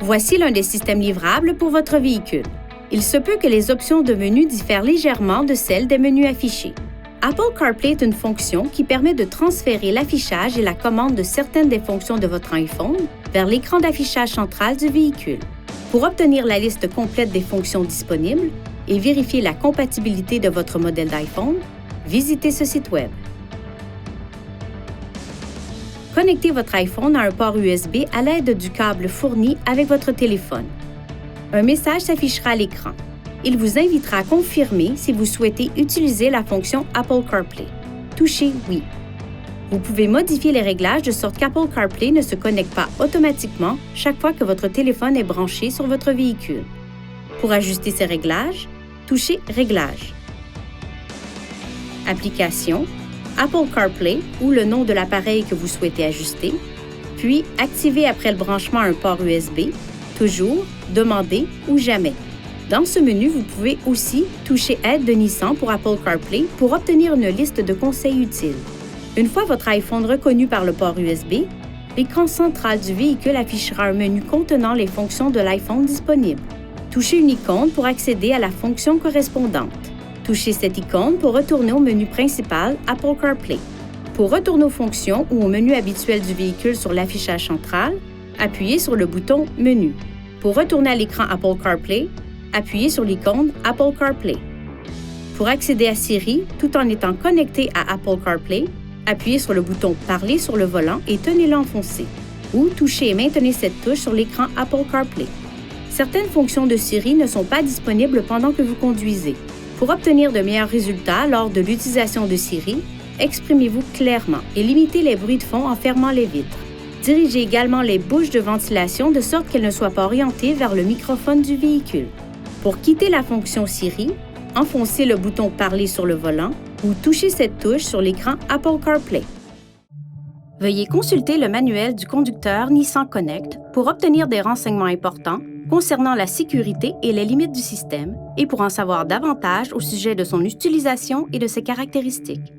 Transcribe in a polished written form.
Voici l'un des systèmes livrables pour votre véhicule. Il se peut que les options de menu diffèrent légèrement de celles des menus affichés. Apple CarPlay est une fonction qui permet de transférer l'affichage et la commande de certaines des fonctions de votre iPhone vers l'écran d'affichage central du véhicule. Pour obtenir la liste complète des fonctions disponibles et vérifier la compatibilité de votre modèle d'iPhone, visitez ce site Web. Connectez votre iPhone à un port USB à l'aide du câble fourni avec votre téléphone. Un message s'affichera à l'écran. Il vous invitera à confirmer si vous souhaitez utiliser la fonction Apple CarPlay. Touchez « Oui ». Vous pouvez modifier les réglages de sorte qu'Apple CarPlay ne se connecte pas automatiquement chaque fois que votre téléphone est branché sur votre véhicule. Pour ajuster ces réglages, touchez « Réglages ». Applications, Apple CarPlay ou le nom de l'appareil que vous souhaitez ajuster, puis activez après le branchement un port USB, toujours, demander ou jamais. Dans ce menu, vous pouvez aussi toucher Aide de Nissan pour Apple CarPlay pour obtenir une liste de conseils utiles. Une fois votre iPhone reconnu par le port USB, l'écran central du véhicule affichera un menu contenant les fonctions de l'iPhone disponibles. Touchez une icône pour accéder à la fonction correspondante. Touchez cette icône pour retourner au menu principal Apple CarPlay. Pour retourner aux fonctions ou au menu habituel du véhicule sur l'affichage central, appuyez sur le bouton Menu. Pour retourner à l'écran Apple CarPlay, appuyez sur l'icône Apple CarPlay. Pour accéder à Siri tout en étant connecté à Apple CarPlay, appuyez sur le bouton Parler sur le volant et tenez-le enfoncé. Ou touchez et maintenez cette touche sur l'écran Apple CarPlay. Certaines fonctions de Siri ne sont pas disponibles pendant que vous conduisez. Pour obtenir de meilleurs résultats lors de l'utilisation de Siri, exprimez-vous clairement et limitez les bruits de fond en fermant les vitres. Dirigez également les bouches de ventilation de sorte qu'elles ne soient pas orientées vers le microphone du véhicule. Pour quitter la fonction Siri, enfoncez le bouton Parler sur le volant ou touchez cette touche sur l'écran Apple CarPlay. Veuillez consulter le manuel du conducteur Nissan Connect pour obtenir des renseignements importants concernant la sécurité et les limites du système et pour en savoir davantage au sujet de son utilisation et de ses caractéristiques.